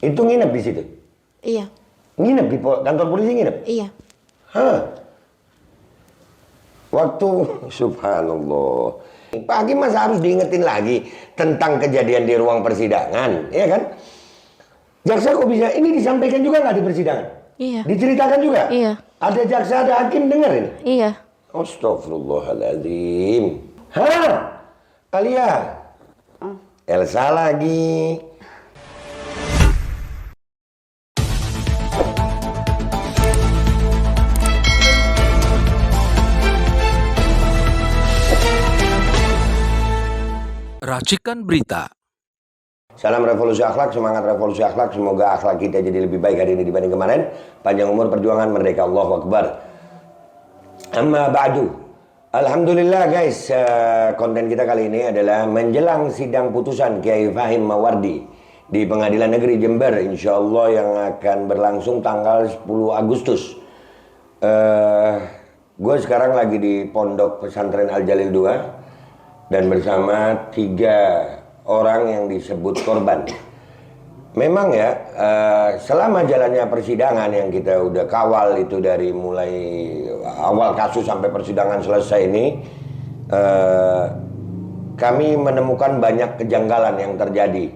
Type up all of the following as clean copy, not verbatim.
Itu nginep di situ? Iya. Nginep di kantor polisi nginep? Iya. Hah? Waktu, subhanallah. Pak Hakim masa harus diingetin lagi tentang kejadian di ruang persidangan, ya kan? Jaksa kok bisa, ini disampaikan juga nggak di persidangan? Iya. Diceritakan juga? Iya. Ada jaksa, ada hakim dengar ini? Iya. Astagfirullahaladzim. Hah? Alia? Elsa lagi. Racikan berita. Salam revolusi akhlak, semangat revolusi akhlak. Semoga akhlak kita jadi lebih baik hari ini dibanding kemarin. Panjang umur, perjuangan, merdeka, Allahu Akbar. Amma ba'du. Alhamdulillah guys, konten kita kali ini adalah menjelang sidang putusan Kiai Fahim Mawardi di Pengadilan Negeri Jember, insya Allah yang akan berlangsung tanggal 10 Agustus. Gue sekarang lagi di Pondok Pesantren Al Jalil 2 dan bersama 3 orang yang disebut korban. Memang ya, selama jalannya persidangan yang kita udah kawal itu dari mulai awal kasus sampai persidangan selesai ini, kami menemukan banyak kejanggalan yang terjadi.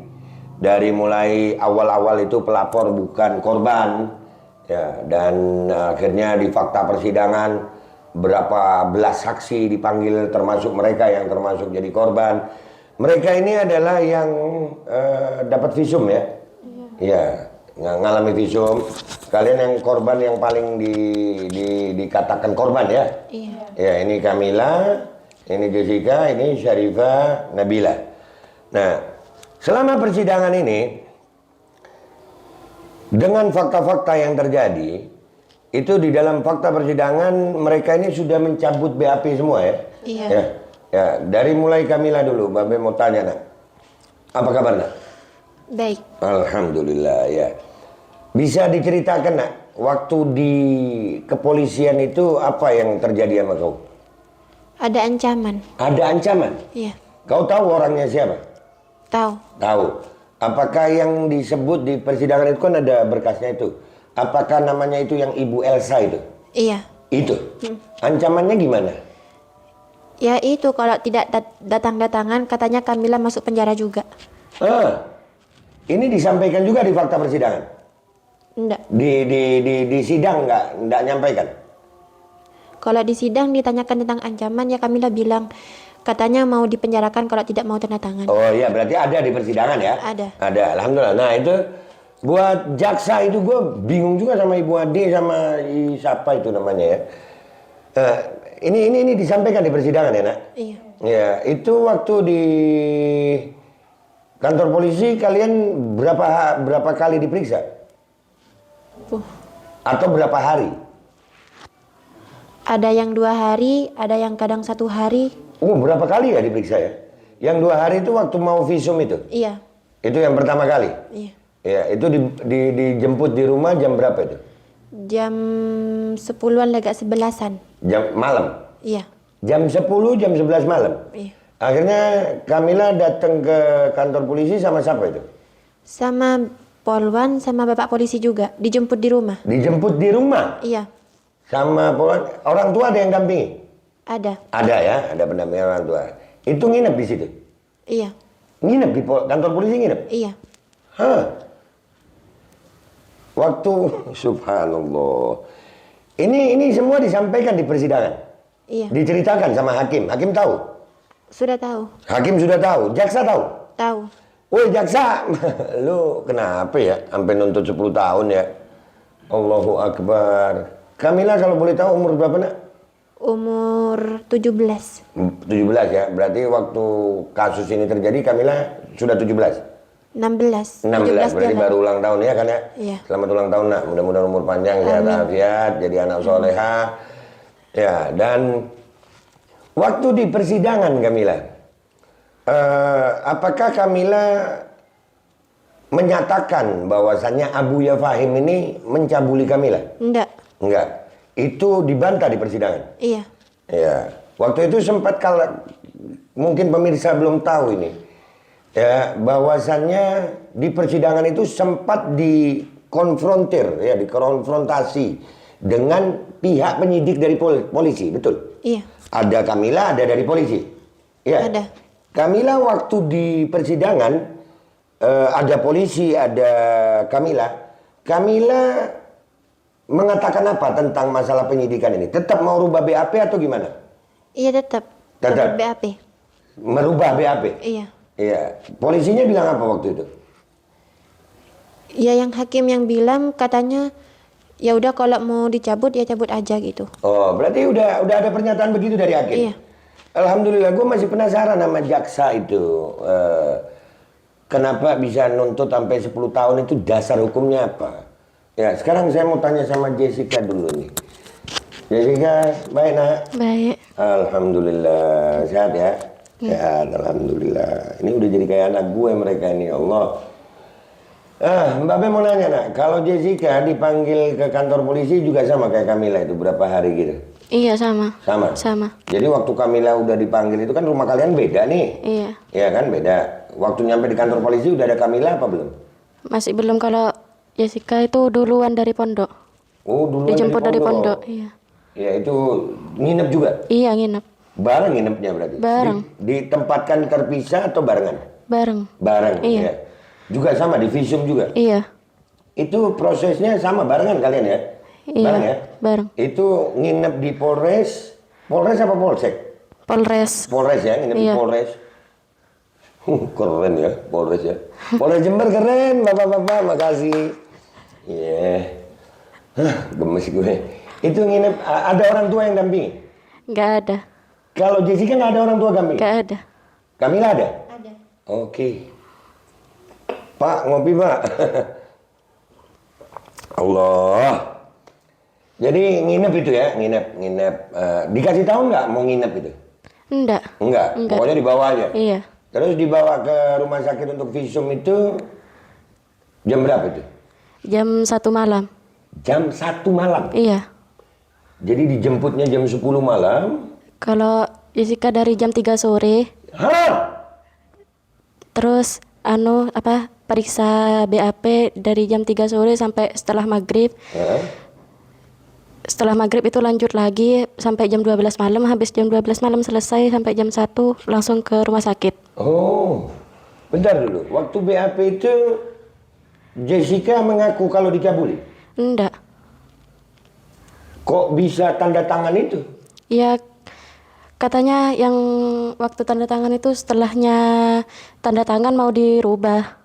Dari mulai awal-awal itu pelapor bukan korban, ya, dan akhirnya di fakta persidangan berapa belas saksi dipanggil termasuk mereka yang termasuk jadi korban. Mereka ini adalah yang dapat visum ya. Iya, ngalami visum. Kalian yang korban yang paling dikatakan korban ya? Iya. Ya, ini Kamila, ini Jessica, ini Syarifah, Nabila. Nah, selama persidangan ini, dengan fakta-fakta yang terjadi, itu di dalam fakta persidangan mereka ini sudah mencabut BAP semua ya? Iya. Ya, dari mulai Kamila dulu, Babe mau tanya nak, apa kabar nak? Baik. Alhamdulillah ya. Bisa diceritakan nak, waktu di kepolisian itu apa yang terjadi sama kau? Ada ancaman. Ada ancaman? Iya. Kau tahu orangnya siapa? Tahu. Tahu. Apakah yang disebut di persidangan itu kan ada berkasnya itu? Apakah namanya itu yang Ibu Elsa itu? Iya. Itu. Ancamannya gimana? Ya itu kalau tidak datang-datangan katanya Kamila masuk penjara juga. Ini disampaikan juga di fakta persidangan? Enggak. Di sidang enggak nyampaikan? Kalau di sidang ditanyakan tentang ancaman ya Kamila bilang katanya mau dipenjarakan kalau tidak mau tanda tangan. Oh iya, berarti ada di persidangan ya? Ada. Ada, alhamdulillah. Nah itu buat jaksa itu gue bingung juga sama Ibu Ade sama siapa itu namanya ya. Ini disampaikan di persidangan ya nak? Iya. Ya, itu waktu di kantor polisi kalian berapa kali diperiksa? Atau berapa hari? Ada yang 2 hari, ada yang kadang 1 hari. Berapa kali ya diperiksa ya? Yang 2 hari itu waktu mau visum itu? Iya. Itu yang pertama kali? Iya. Ya, itu dijemput di rumah jam berapa itu? Jam 10-an agak 11-an. Jam malam? Iya. Jam 10, jam 11 malam? Iya. Akhirnya Kamila datang ke kantor polisi sama siapa itu? Sama Polwan sama Bapak polisi juga, dijemput di rumah. Dijemput di rumah? Iya. Sama Polwan, orang tua ada yang dampingi? Ada. Ada ya, ada pendampingan orang tua. Itu nginep di situ? Iya. Nginep di kantor polisi nginep? Iya. Hah? Waktu, subhanallah. Ini semua disampaikan di persidangan? Iya. Diceritakan sama hakim? Hakim tahu? Sudah tahu. Hakim sudah tahu? Jaksa tahu? Tahu. Woi jaksa, lu kenapa ya sampai nuntut 10 tahun ya? Allahu Akbar. Kamila kalau boleh tahu umur berapa nak? Umur 17. 17 ya, berarti waktu kasus ini terjadi Kamila sudah 17? 16. 16, berarti baru ulang tahun ya kan ya? Iya. Selamat ulang tahun nak, mudah-mudahan umur panjang, sehat afiat, jadi anak soleha. Ya, dan waktu di persidangan Kamila, apakah Kamila menyatakan bahwasannya Abuya Fahim ini mencabuli Kamila? Enggak. Enggak. Itu dibantah di persidangan? Iya. Ya. Waktu itu sempat kalau mungkin pemirsa belum tahu ini. ya bahwasannya di persidangan itu sempat dikonfrontir, ya dikonfrontasi dengan pihak penyidik dari polisi, betul? Iya. Ada Kamila, ada dari polisi. Ya. Ada. Kamila waktu di persidangan ada polisi, ada Kamila. Kamila mengatakan apa tentang masalah penyidikan ini? Tetap mau rubah BAP atau gimana? Iya tetap. Tetap. BAP. Merubah BAP? Iya. Iya. Polisinya bilang apa waktu itu? Ya yang hakim yang bilang katanya ya udah kalau mau dicabut ya cabut aja gitu. Oh, berarti udah ada pernyataan begitu dari hakim? Iya. Alhamdulillah, gue masih penasaran sama jaksa itu. Kenapa bisa nuntut sampai 10 tahun itu dasar hukumnya apa? Ya, sekarang saya mau tanya sama Jessica dulu nih. Jessica, baik nak? Baik. Alhamdulillah, sehat ya? Sehat, alhamdulillah. Ini udah jadi kayak anak gue mereka ini, ya Allah. Mbak Be mau nanya nak, kalau Jessica dipanggil ke kantor polisi juga sama kayak Kamila itu berapa hari gitu? Iya sama. Sama? Sama. Jadi waktu Kamila udah dipanggil itu kan rumah kalian beda nih? Iya. Iya kan beda. Waktu nyampe di kantor polisi udah ada Kamila apa belum? Masih belum, kalau Jessica itu duluan dari pondok. Oh dulu Dijemput dari pondok. Iya. Ya itu nginep juga? Iya nginep. Bareng nginepnya berarti? Bareng. Ditempatkan terpisah atau barengan? Bareng. Bareng, Iya. ya. Juga sama di visum juga? Iya. Itu prosesnya sama barengan kalian ya? Iya. Bareng ya? Bareng. Itu nginep di Polres apa Polsek? Polres. Polres ya, nginep di Iya. Polres. Keren ya, Polres ya. Polres Jember keren, bapak-bapak, makasih. Iya. Gemes gue. Itu nginep, ada orang tua yang dampingi? Nggak ada. Kalau Jessica nggak ada orang tua dampingi? Nggak ada. Kamila ada? Ada. Oke. Pak, ngopi pak. Allah. Jadi nginep itu ya, nginep. Dikasih tahu nggak mau nginep itu? Enggak. Enggak, Enggak. pokoknya dibawa aja. Iya. Terus dibawa ke rumah sakit untuk visum itu jam berapa itu? Jam 1 malam. Jam 1 malam. Iya. Jadi dijemputnya jam 10 malam. Kalau Jessica dari jam 3 sore, Hah? terus periksa BAP dari jam 3 sore sampai setelah maghrib. Hah? Setelah maghrib itu lanjut lagi sampai jam 12 malam. Habis jam 12 malam selesai sampai jam 1 langsung ke rumah sakit. Oh, bentar dulu. Waktu BAP itu Jessica mengaku kalau dicabuli. Enggak. Kok bisa tanda tangan itu? Ya katanya yang waktu tanda tangan itu setelahnya tanda tangan mau dirubah.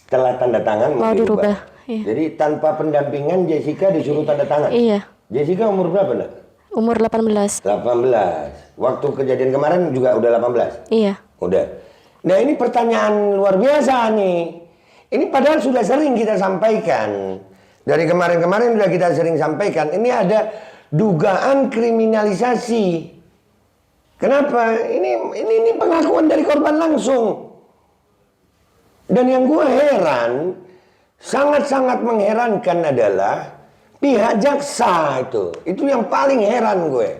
Setelah tanda tangan Mau dirubah, iya. Jadi tanpa pendampingan Jessica disuruh tanda tangan? Iya. Jessica umur berapa nak? Umur 18. 18. Waktu kejadian kemarin juga udah 18? Iya. Udah. Nah ini pertanyaan luar biasa nih. Ini padahal sudah sering kita sampaikan. Dari kemarin-kemarin sudah kita sering sampaikan. Ini ada dugaan kriminalisasi. Kenapa? Ini pengakuan dari korban langsung. Dan yang gue heran, sangat-sangat mengherankan adalah pihak jaksa itu. Itu yang paling heran gue.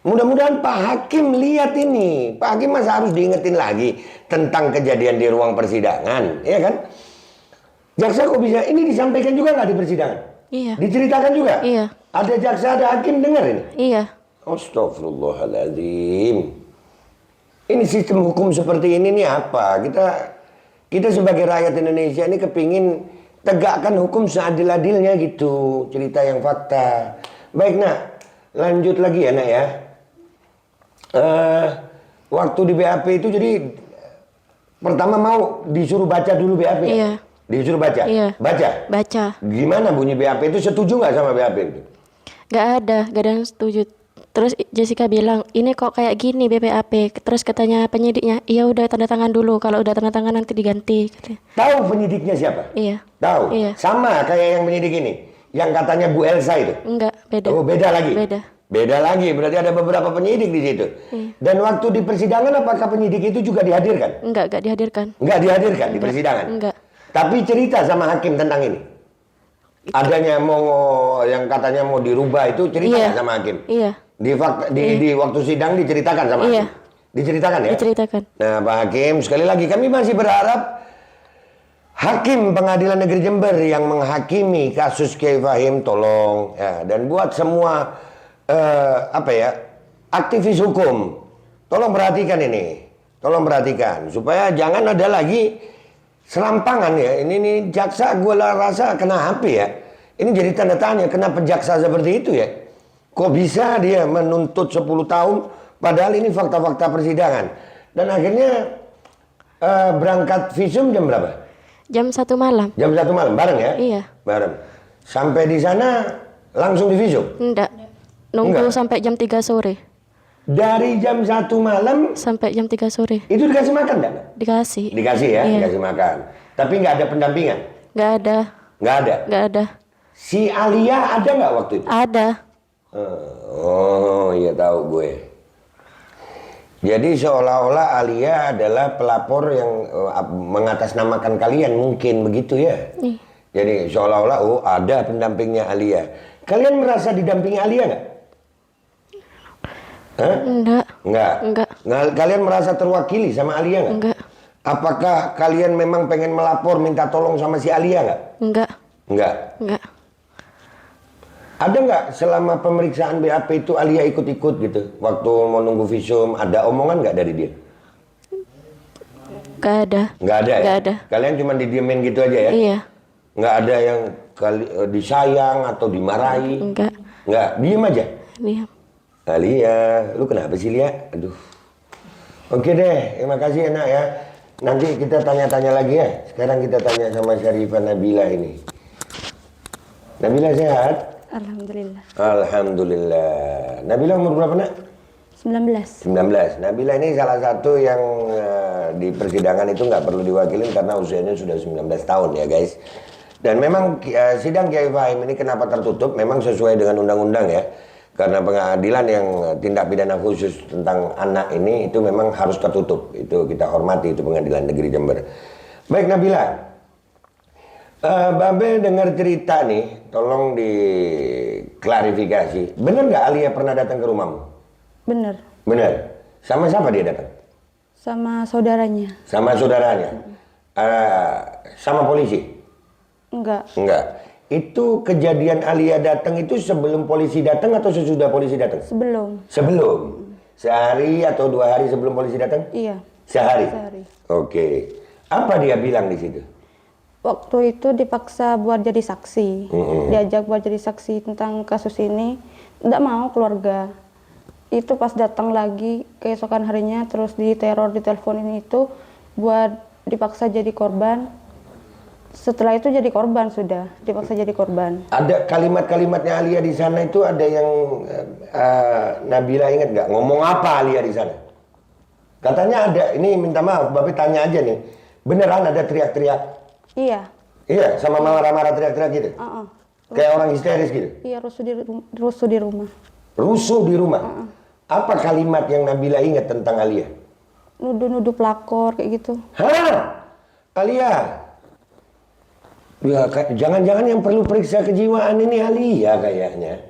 Mudah-mudahan Pak Hakim lihat ini. Pak Hakim masa harus diingetin lagi tentang kejadian di ruang persidangan, ya kan? Jaksa kok bisa, ini disampaikan juga nggak di persidangan? Iya. Diceritakan juga? Iya. Ada jaksa, ada hakim dengar ini? Iya. Astagfirullahaladzim. Ini sistem hukum seperti ini nih apa? Kita sebagai rakyat Indonesia ini kepingin tegakkan hukum seadil-adilnya gitu. Cerita yang fakta. Baik nak, lanjut lagi ya nak ya. Waktu di BAP itu jadi pertama mau disuruh baca dulu BAP ya? Iya. Disuruh baca? Iya. Baca? Baca. Gimana bunyi BAP itu, setuju nggak sama BAP itu? Gak ada yang setuju. Terus Jessica bilang, ini kok kayak gini BPAP. Terus katanya penyidiknya, iya udah tanda tangan dulu. Kalau udah tanda tangan nanti diganti. Katanya. Tahu penyidiknya siapa? Iya. Tahu? Iya. Sama kayak yang penyidik ini. Yang katanya Bu Elsa itu? Enggak, beda. Oh beda lagi? Beda. Beda lagi, berarti ada beberapa penyidik di situ. Iya. Dan waktu di persidangan apakah penyidik itu juga dihadirkan? Enggak dihadirkan. Enggak dihadirkan di persidangan? Enggak. Tapi cerita sama hakim tentang ini? Adanya mau, yang katanya mau dirubah itu cerita Iya. nggak sama hakim? Iya. Di waktu sidang diceritakan sama Iya. hakim? Diceritakan ya? Diceritakan. Nah, Pak Hakim, sekali lagi kami masih berharap Hakim Pengadilan Negeri Jember yang menghakimi kasus Kiai Fahim tolong ya, dan buat semua aktivis hukum tolong perhatikan ini, tolong perhatikan supaya jangan ada lagi selampangan ya. Ini jaksa gue rasa kena HP ya. Ini jadi tanda tanya kenapa jaksa seperti itu ya? Kok bisa dia menuntut 10 tahun padahal ini fakta-fakta persidangan dan akhirnya berangkat visum jam berapa? Jam 1 malam. Jam 1 malam, bareng ya? Iya. Bareng. Sampai di sana langsung divisum? Enggak. Nunggu Enggak. sampai jam 3 sore. Dari jam 1 malam, Sampai jam 3 sore. itu dikasih makan enggak? Dikasih. Dikasih ya, Iya. dikasih makan. Tapi nggak ada pendampingan? Nggak ada. Nggak ada? Nggak ada. Si Alia ada nggak waktu itu? Ada. Oh, iya tahu gue. Jadi seolah-olah Alia adalah pelapor yang mengatasnamakan kalian, mungkin begitu ya? Ih. Jadi seolah-olah ada pendampingnya Alia. Kalian merasa didampingi Alia nggak? Hah? Enggak. Enggak. Enggak. Kalian merasa terwakili sama Alia nggak? Enggak. Apakah kalian memang pengen melapor minta tolong sama si Alia nggak? Enggak. Enggak. Enggak. Ada nggak selama pemeriksaan BAP itu Alia ikut-ikut gitu? Waktu mau nunggu visum ada omongan nggak dari dia? Nggak ada. Nggak ada ya? Nggak ada. Kalian cuma didiemin gitu aja ya? Iya. Nggak ada yang disayang atau dimarahi? Enggak. Nggak, diem aja? Diam. Alia, lu kenapa sih Lia? Aduh. Oke deh, terima kasih enak ya. Nanti kita tanya-tanya lagi ya. Sekarang kita tanya sama Syarifah Nabila ini. Nabila sehat? Alhamdulillah. Alhamdulillah. Nabila umur berapa nak? 19. 19. Nabila ini salah satu yang di persidangan itu nggak perlu diwakilin karena usianya sudah 19 tahun ya guys. Dan memang sidang Kiai Fahim ini kenapa tertutup? Memang sesuai dengan undang-undang ya. Karena pengadilan yang tindak pidana khusus tentang anak ini itu memang harus tertutup. Itu kita hormati, itu Pengadilan Negeri Jember. Baik Nabila, Babe dengar cerita nih, tolong diklarifikasi. Bener nggak Alia pernah datang ke rumahmu? Bener. Bener. Sama siapa dia datang? Sama saudaranya. Sama saudaranya? Sama polisi? Enggak. Enggak. Itu kejadian Alia datang itu sebelum polisi datang atau sesudah polisi datang? Sebelum. Sebelum. Sehari atau 2 hari sebelum polisi datang? Iya. Sehari. Sehari. Oke. Apa dia bilang di situ? Waktu itu dipaksa buat jadi saksi. Diajak buat jadi saksi tentang kasus ini. Enggak mau keluarga. Itu pas datang lagi keesokan harinya terus diteror, diteleponin itu buat dipaksa jadi korban. Setelah itu jadi korban sudah, dipaksa jadi korban. Ada kalimat-kalimatnya Alia di sana itu ada yang Nabila ingat nggak? Ngomong apa Alia di sana? Katanya ada, ini minta maaf, Bapak tanya aja nih. Beneran ada teriak-teriak? Iya. Iya, sama marah-marah teriak-teriak gitu? Kayak orang histeris gitu? Iya, rusuh di rumah. Rusuh di rumah? Apa kalimat yang Nabila ingat tentang Alia? Nuduh-nuduh pelakor kayak gitu. Hah? Alia? Ya, jangan-jangan yang perlu periksa kejiwaan ini Alia kayaknya.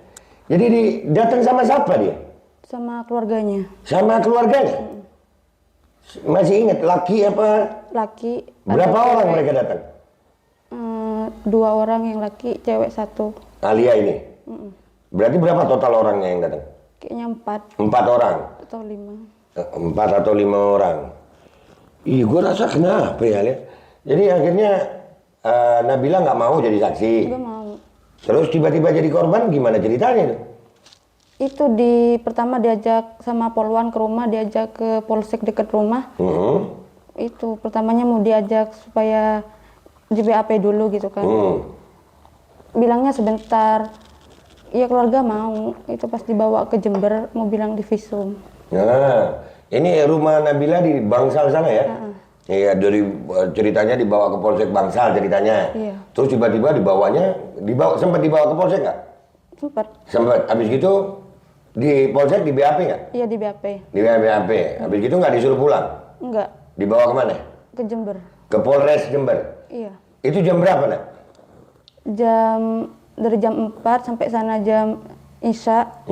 Jadi datang sama siapa dia? Sama keluarganya. Sama keluarganya? Masih ingat laki apa? Laki. Berapa ada orang cewek. mereka datang? 2 orang yang laki, cewek 1. Alia ini? Berarti berapa total orangnya yang datang? Kayaknya 4 4 orang? atau 5. 4 atau 5 orang? Ih, gue rasa kenapa ya Alia? Jadi akhirnya Nabila nggak mau jadi saksi. Gak mau. Terus tiba-tiba jadi korban, gimana ceritanya tuh? Itu pertama diajak sama Polwan ke rumah, diajak ke Polsek dekat rumah. Itu pertamanya mau diajak supaya di BAP dulu gitu kan. Bilangnya sebentar. Iya keluarga mau. Itu pas dibawa ke Jember mau bilang di visum. Nah, ini rumah Nabila di Bangsal sana ya? Iya, dari ceritanya dibawa ke Polsek Bangsal ceritanya. Iya. Terus tiba-tiba sempat dibawa ke Polsek nggak? Sempat. Sempat. Habis gitu di Polsek di BAP nggak? Iya di BAP. Di BAP. Habis gitu nggak disuruh pulang? Enggak. Dibawa kemana? Ke Jember. Ke Polres Jember. Iya. Itu jam berapa nak? Dari jam 4 sampai sana jam Isya.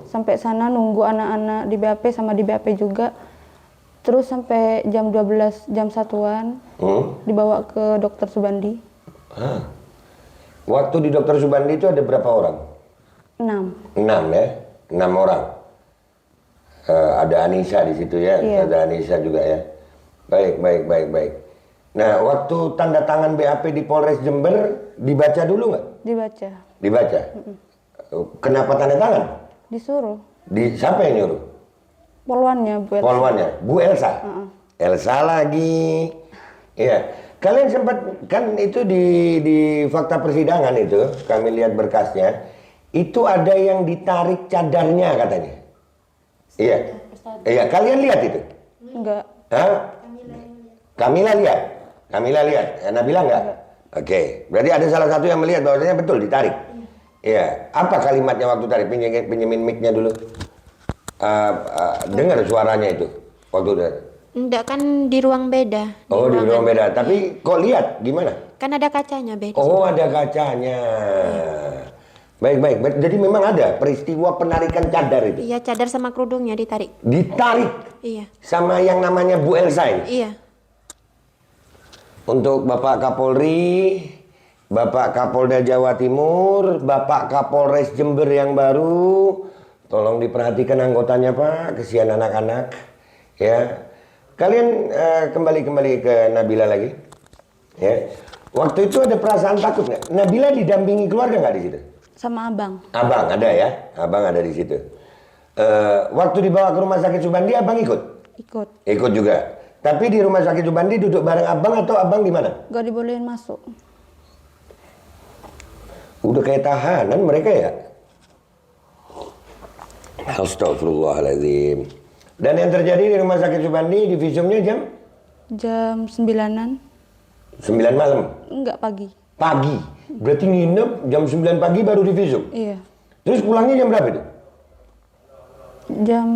Sampai sana nunggu anak-anak di BAP sama di BAP juga. Terus sampai jam 12, jam 1-an dibawa ke dokter Subandi. Hah. Waktu di dokter Subandi itu ada berapa orang? 6. 6 ya? 6 orang. Ada Anissa di situ ya? Iya. Ada Anissa juga ya? Baik. Nah, waktu tanda tangan BAP di Polres Jember dibaca dulu nggak? Dibaca. Dibaca. Kenapa tanda tangan? Disuruh. Siapa yang nyuruh? Polwannya buat. Polwannya, Bu Elsa. Elsa lagi. Iya. Kalian sempat kan itu di fakta persidangan itu kami lihat berkasnya itu ada yang ditarik cadarnya katanya. Iya. Iya. Kalian lihat itu? Enggak. Hah? Kamila lihat. Kamila lihat. Nabila enggak? Oke. Berarti ada salah satu yang melihat bahwasanya betul ditarik. Iya. Apa kalimatnya waktu tarik? Pinjemin mic-nya dulu. Dengar suaranya itu waktu itu. Enggak, kan di ruang beda. Oh, di ruang beda. Tapi kok lihat gimana? Kan ada kacanya beda. Oh, ada kacanya. Baik. Jadi memang ada peristiwa penarikan cadar itu. Iya, cadar sama kerudungnya ditarik. Ditarik Iya. sama yang namanya Bu Elsa ini. Iya. Untuk Bapak Kapolri, Bapak Kapolda Jawa Timur, Bapak Kapolres Jember yang baru, tolong diperhatikan anggotanya Pak, kesian anak-anak. Ya, kalian kembali ke Nabila lagi. Ya, waktu itu ada perasaan takut nggak? Nabila didampingi keluarga nggak di situ? Sama abang. Abang ada ya, abang ada di situ. Waktu dibawa ke rumah sakit Subandi, abang ikut? Ikut. Ikut juga. Tapi di rumah sakit Subandi duduk bareng abang atau abang di mana? Gak dibolehin masuk. Udah kayak tahanan mereka ya? Astagfirullahaladzim. Dan yang terjadi di rumah sakit Subandi di visumnya Jam 9-an. 9 malam? Enggak, pagi. Pagi? Berarti nginep jam 9 pagi baru di visum? Iya. Terus pulangnya jam berapa itu? Jam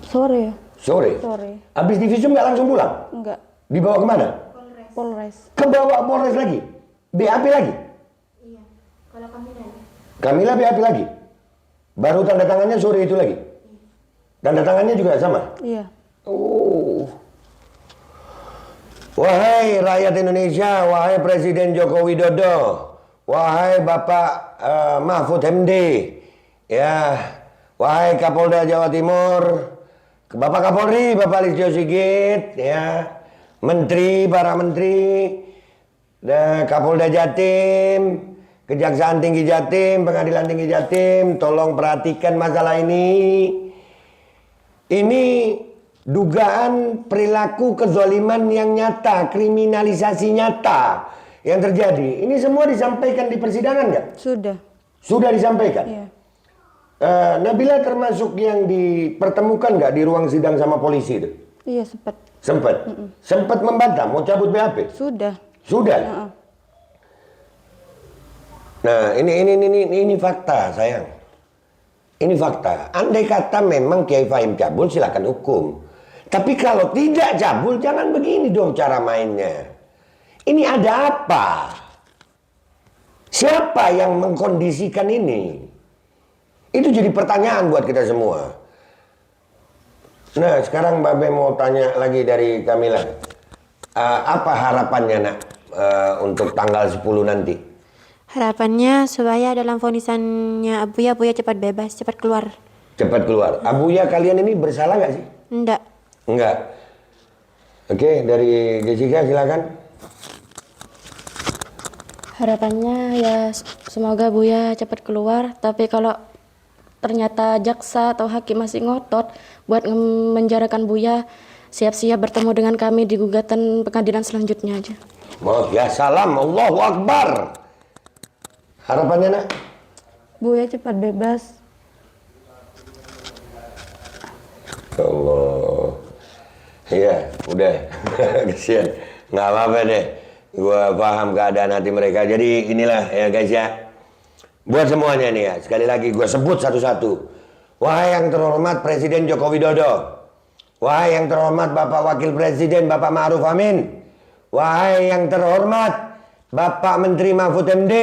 sore ya? Sore? Sore. Habis di visum nggak langsung pulang? Enggak. Dibawa kemana? Polres. Kebawa Polres lagi? BAP lagi? Iya. Kalau Kamila BAP lagi? Baru tanda tangannya sore itu lagi? Tanda tangannya juga sama? Iya. Oh. Wahai rakyat Indonesia, wahai Presiden Joko Widodo, wahai Bapak Mahfud MD, ya, wahai Kapolda Jawa Timur, Bapak Kapolri, Bapak Listio Sigit, ya, menteri, para menteri, dan Kapolda Jatim, Kejaksaan Tinggi Jatim, Pengadilan Tinggi Jatim, tolong perhatikan masalah ini. Ini dugaan perilaku kezaliman yang nyata, kriminalisasi nyata yang terjadi. Ini semua disampaikan di persidangan nggak? Sudah. Sudah disampaikan? Iya. Nabila termasuk yang dipertemukan nggak di ruang sidang sama polisi itu? Iya, sempat. Sempat? Sempat membantah, mau cabut BAP? Sudah. Sudah? Nah, ini fakta, sayang. Ini fakta. Andai kata memang Kiai Fahim cabul, silakan hukum. Tapi kalau tidak cabul, jangan begini dong cara mainnya. Ini ada apa? Siapa yang mengkondisikan ini? Itu jadi pertanyaan buat kita semua. Nah, sekarang Mbak Be mau tanya lagi dari Kamila. Apa harapannya nak untuk tanggal 10 nanti? harapannya supaya dalam vonisannya Abuya cepat bebas, cepat keluar. Cepat keluar. Abuya kalian ini bersalah nggak sih? Enggak. Enggak. Oke, dari Jessica silakan. Harapannya ya semoga Buya cepat keluar, tapi kalau ternyata jaksa atau hakim masih ngotot buat menjarakan Buya, siap-siap bertemu dengan kami di gugatan pengadilan selanjutnya aja. Oh ya salam, Allahu Akbar. Harapannya nak? Buya cepat bebas. Allah. Iya, udah. Kesian. Nggak apa-apa deh. Gua paham keadaan hati mereka. Jadi inilah ya guys ya. Buat semuanya nih ya. Sekali lagi gua sebut satu-satu. Wahai yang terhormat Presiden Joko Widodo. Wahai yang terhormat Bapak Wakil Presiden Bapak Ma'ruf Amin. Wahai yang terhormat Bapak Menteri Mahfud MD.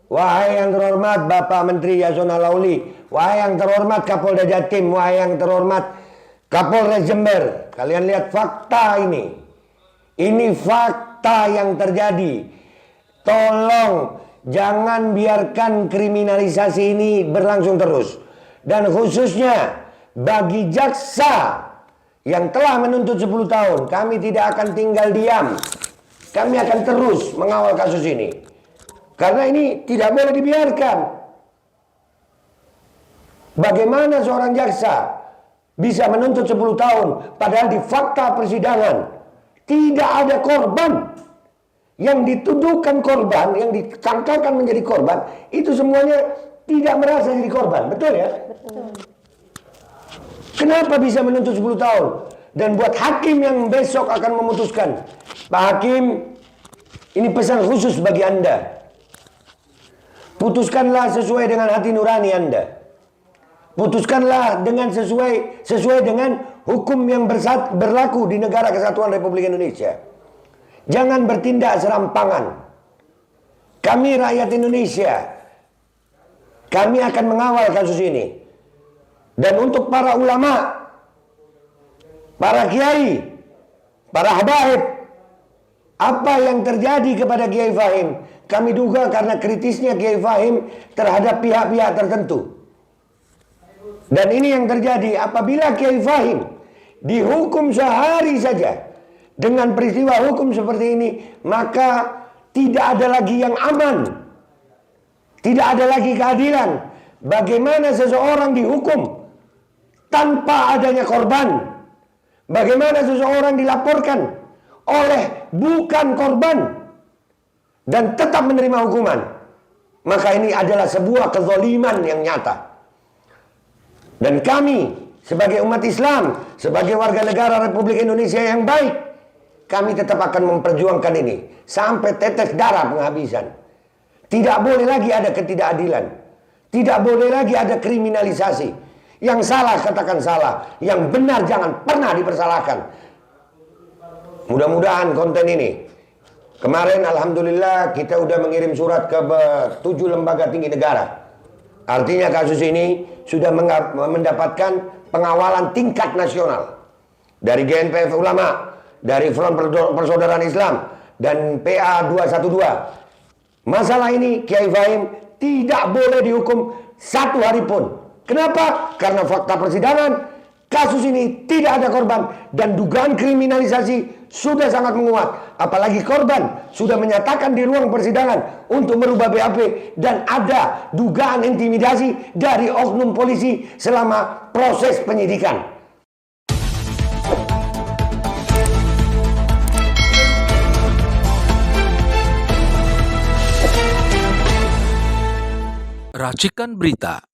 Wahai yang terhormat Bapak Menteri Yasona Lauli. Wahai yang terhormat Kapolda Jatim. Wahai yang terhormat Kapolres Jember, kalian lihat fakta ini. Ini fakta yang terjadi. Tolong jangan biarkan kriminalisasi ini berlangsung terus. Dan khususnya bagi jaksa yang telah menuntut 10 tahun, kami tidak akan tinggal diam. Kami akan terus mengawal kasus ini. Karena ini tidak boleh dibiarkan. Bagaimana seorang jaksa bisa menuntut 10 tahun, padahal di fakta persidangan tidak ada korban. Yang dituduhkan korban, yang disangkakan menjadi korban, itu semuanya tidak merasa jadi korban. Betul ya? Betul. Kenapa bisa menuntut 10 tahun? Dan buat hakim yang besok akan memutuskan, Pak Hakim, ini pesan khusus bagi Anda. Putuskanlah sesuai dengan hati nurani Anda. Putuskanlah dengan sesuai dengan hukum yang berlaku di negara Kesatuan Republik Indonesia. Jangan bertindak serampangan. Kami rakyat Indonesia, kami akan mengawal kasus ini. Dan untuk para ulama, para kiai, para habaib, apa yang terjadi kepada Kiai Fahim, kami duga karena kritisnya Kiai Fahim terhadap pihak-pihak tertentu. Dan ini yang terjadi apabila Kiai Fahim dihukum sehari saja dengan peristiwa hukum seperti ini, maka tidak ada lagi yang aman. Tidak ada lagi keadilan. Bagaimana seseorang dihukum tanpa adanya korban? Bagaimana seseorang dilaporkan oleh bukan korban dan tetap menerima hukuman? Maka ini adalah sebuah kezaliman yang nyata. Dan kami sebagai umat Islam, sebagai warga negara Republik Indonesia yang baik, kami tetap akan memperjuangkan ini sampai tetes darah penghabisan. Tidak boleh lagi ada ketidakadilan. Tidak boleh lagi ada kriminalisasi. Yang salah katakan salah, yang benar jangan pernah dipersalahkan. Mudah-mudahan konten ini, kemarin alhamdulillah kita udah mengirim surat ke 7 lembaga tinggi negara. Artinya kasus ini sudah mendapatkan pengawalan tingkat nasional. Dari GNPF Ulama, dari Front Persaudaraan Islam, dan PA 212. Masalah ini Kiai Fahim tidak boleh dihukum 1 hari pun. Kenapa? Karena fakta persidangan, kasus ini tidak ada korban dan dugaan kriminalisasi sudah sangat menguat. Apalagi korban sudah menyatakan di ruang persidangan untuk merubah BAP dan ada dugaan intimidasi dari oknum polisi selama proses penyidikan. Racikan Berita.